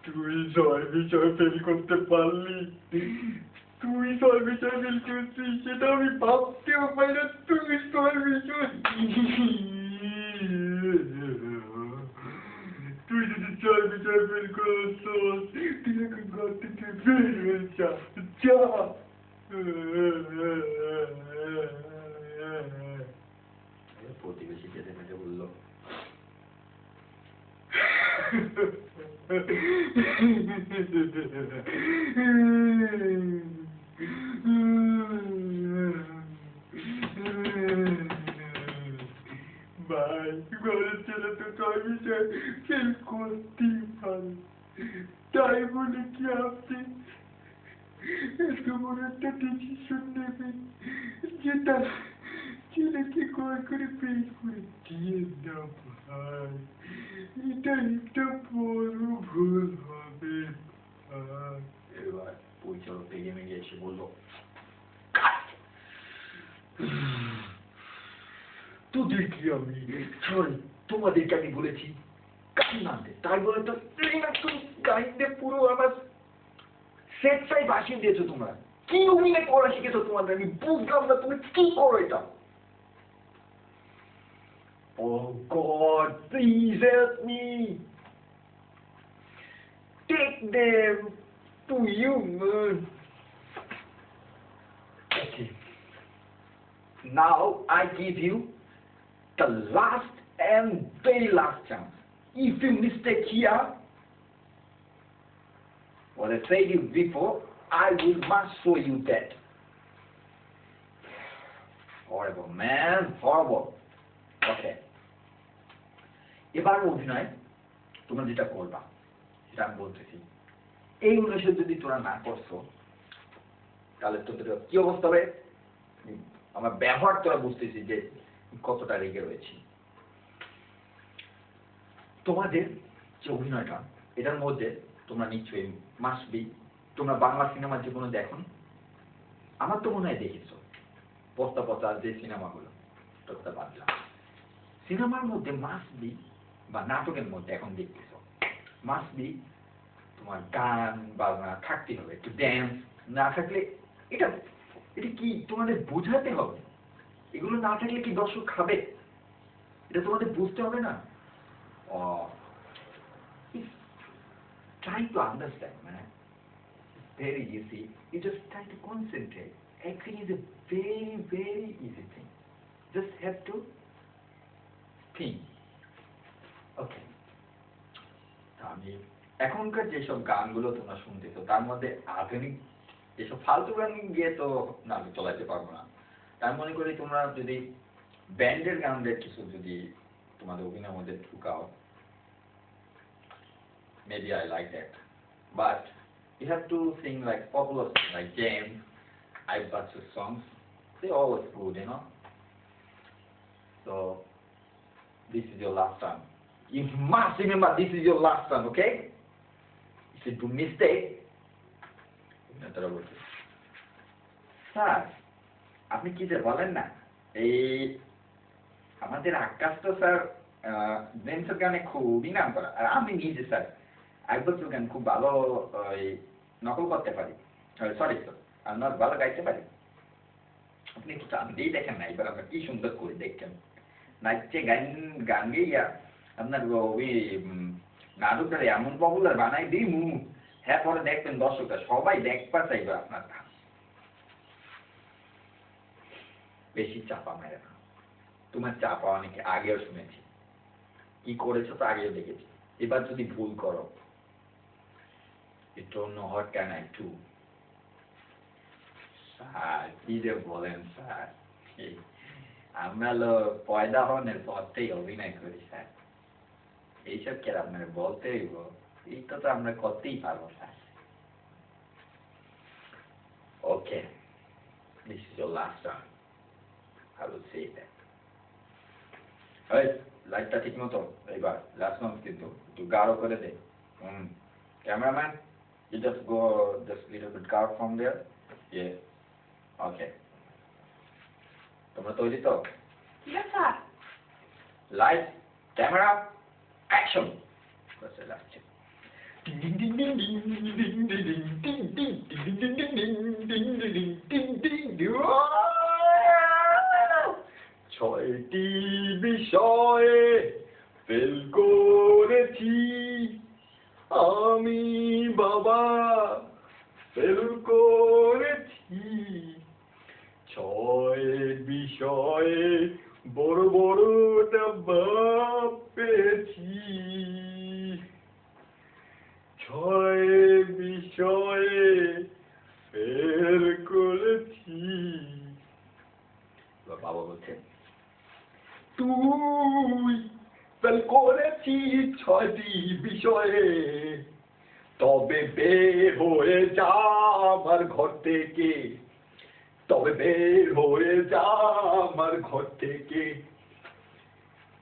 তুই জয় বিষয় ফেল করতে পারলি, তুই জয় বিষয় ফেল করছিস সেটা আমি ভাবতেও পারি না। তুই জয় বিষয়, তুই যদি জয় বিষয় ফেল করছ, তুই এখন ঘর থেকে বের হয়ে যা, যা। প্রতিবেশী যেতে থেকে বললো, ভাই ঘরের ছেলে তো জয় বিষয় ফেল করতেই পারে, তাই বলে কি আপনি এত বড় একটা ডিসিশন নেবেন যেটা ছেলেকে করে বের করে দিয়ে না? ভাই এটা একটা বড় ভুল হবে ভাই। এবার পরিচালক রেগে মেগে এসে বললো, তোদেরকে আমি সরি তোমাদেরকে আমি বলেছি গান নামতে, তাই বলে তো গাইতে পুরো আমার সেট সাই ভাসিয়ে দিয়েছো। তোমরা কি অভিনয় করা শিখেছো? তোমাদের আমি বুঝলাম না, তুমি কি করো এটা? Oh God, please help me. Take them to you, man. Okay. Now I give you the last and very last chance. If you mistake here, what I said you before, I will must show you that. Horrible, man, horrible. Okay. এবার অভিনয় তোমরা যেটা করবা সেটা আমি বলতেছি, এই অনুসারে যদি তোরা না করছো তাহলে তোদের কি অবস্থা হবে? আমার ব্যবহার তোরা বুঝতেছি যে কতটা রেগে রয়েছি। তোমাদের যে অভিনয়টা এটার মধ্যে তোমরা নিশ্চয়ই মাস্ট বি, তোমরা বাংলা সিনেমার যে কোনো দেখো, আমার তো মনে হয় দেখেছো পস্তা পচা যে সিনেমাগুলো, তোটা বাদলাম সিনেমার মধ্যে মাস্ট বি বা নাটকের মধ্যে এখন দেখতেছো মাস্ট বি তোমার গান বাজনা থাকতে হবে, একটু ড্যান্স না থাকলে এটা এটা কি তোমাদের বোঝাতে হবে? এগুলো না থাকলে কি দর্শক খাবে? এটা তোমাদের বুঝতে হবে না? Try to understand, man. It's very easy. You just try to concentrate. Acting is a very, very easy thing. Just have to think. Okay. আমি এখনকার যেসব গানগুলো তোমরা শুনতেছো তার মধ্যে আধুনিক এসব ফালতু গান গিয়ে তো না আমি চলাইতে পারবো না। তার মনে করি তোমরা যদি ব্যান্ডের গানদের কিছু যদি তোমাদের অভিনয়ের মধ্যে ঢুকাও, maybe I like that. But you have to sing like popular songs, like James, I've got your songs. They're always good, you know. So this is your last time. You must remember this is your last time, okay? If you do mistake, sir আপনি কি যে বলেন না, এই আমাদের আকাশ তো sir জেমসের গানে খুবই নাম করা, আর আমি নিজে স্যার একবছর গান খুব ভালো নকল করতে পারি, সরি স্যার আপনার ভালো গাইতে পারি। আপনি একটু টান দিয়ে দেখেন না, এবার আমরা কি সুন্দর করে দেখেন নাচছে গান গান গেইয়া আপনার ওই নাটকটা এমন পপুলার বানাই দিই হ্যাঁ, পরে দেখবেন দর্শকরা সবাই দেখবা চাইবে আপনার গান। বেশি চাপা মেরে না, তোমার চাপা অনেকে আগেও শুনেছি, কি করেছো তো আগেও দেখেছি। এবার যদি ভুল করো, you don't know what can I do. Sir কি যে বলেন স্যার, আমরা পয়দা হনের পর থেকে অভিনয় করি স্যার, এইসব কে আপনার বলতে হইব, এইটা তো আমরা করতেই পারবো sir. Okay, this is your last time. I will say that. এই লাইটটা ঠিক মতো এইবার লাস্ট মান্থ কিন্তু একটু গাঢ় করে দে। Cameraman, you just go just little bit guard from there. Yeah. Okay. তোমরা তৈরি তো? Yes, sir. Light, camera, action. চলে আসছে। ছয়টি বিষয়ে ফেল করেছি আমি বাবা, ফেল করেছি। ছয় বিষয়ে বড় বড় ডাব্বা পেয়েছি। ছয় বিষয়ে ফেল করেছি। বাবা বলছে, তুই ফেল করেছিস ছয়টি বিষয়ে, তবে বের হয়ে যা আমার ঘর থেকে, তবে বের হয়ে যা আমার ঘর থেকে।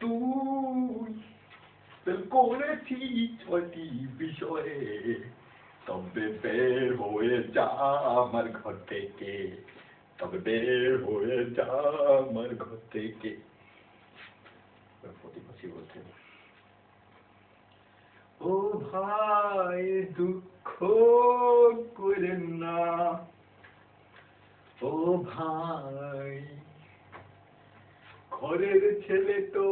তুই ফেল করেছিস ছয়টি বিষয়ে, তবে বের হয়ে যা আমার ঘর থেকে, তবে বের হয়ে যা আমার ঘর থেকে। প্রতিবেশী বলছে, ও ভাই দুঃখ করেন না, ও ভাই ঘরের ছেলে তো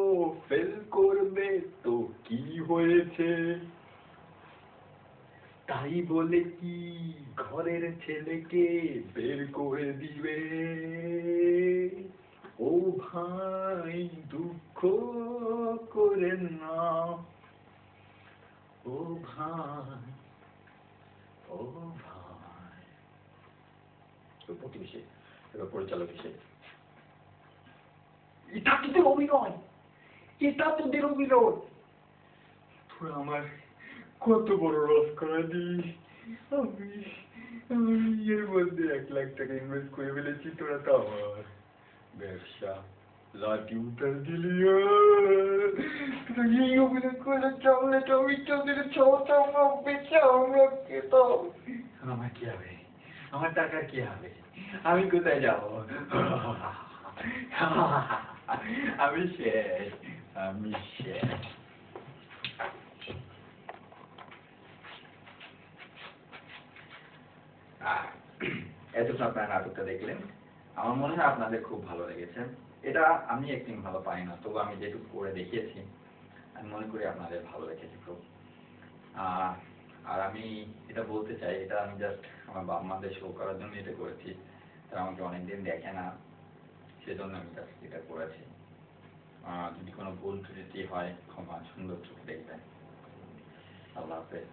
ফেল করবে তো কি হয়েছে, তাই বলে কি ঘরের ছেলেকে বের করে দিবে? ও ভাই দুঃখ করেন না, ও ভাই, ও ভাই। প্রতিবেশী এবার পরিচালক হিসেবে, এটা তোদের অভিনয়, এটা তোদের অভিনয়। তোরা আমার কত বড় লস করে দিস। আমি আমি এর মধ্যে 1 লাখ টাকা ইনভেস্ট করে ফেলেছি, তোরা তো আমার ব্যবসা লাঠি উঠার দিলি। এই অভিনয় করে চামড়া চামড়ি তোদের চামড়া বেঁচে আমরা খেতাম। আমার কি হবে, আমার টাকা কি হবে, আমি কোথায় যাব? আমি শেষ, আমি শেষ। এতক্ষণ আপনারা নাটকটা দেখলেন, আমার মনে হয় আপনাদের খুব ভালো লেগেছে। এটা আমি অ্যাক্টিং ভালো পাই না, তবু আমি যেটুকু করে দেখিয়েছি আমি মনে করি আপনাদের ভালো লেগেছে খুব। আর আমি এটা বলতে চাই, এটা আমি জাস্ট আমার বাবা মাদের শো করার জন্য এটা করেছি। তারা আমাকে অনেকদিন দেখে না, সেজন্য আমি জাস্ট এটা করেছি। যদি কোনো ভুল ত্রুটি হয় ক্ষমা সুন্দর চোখে দেখবেন। আল্লাহ হাফেজ।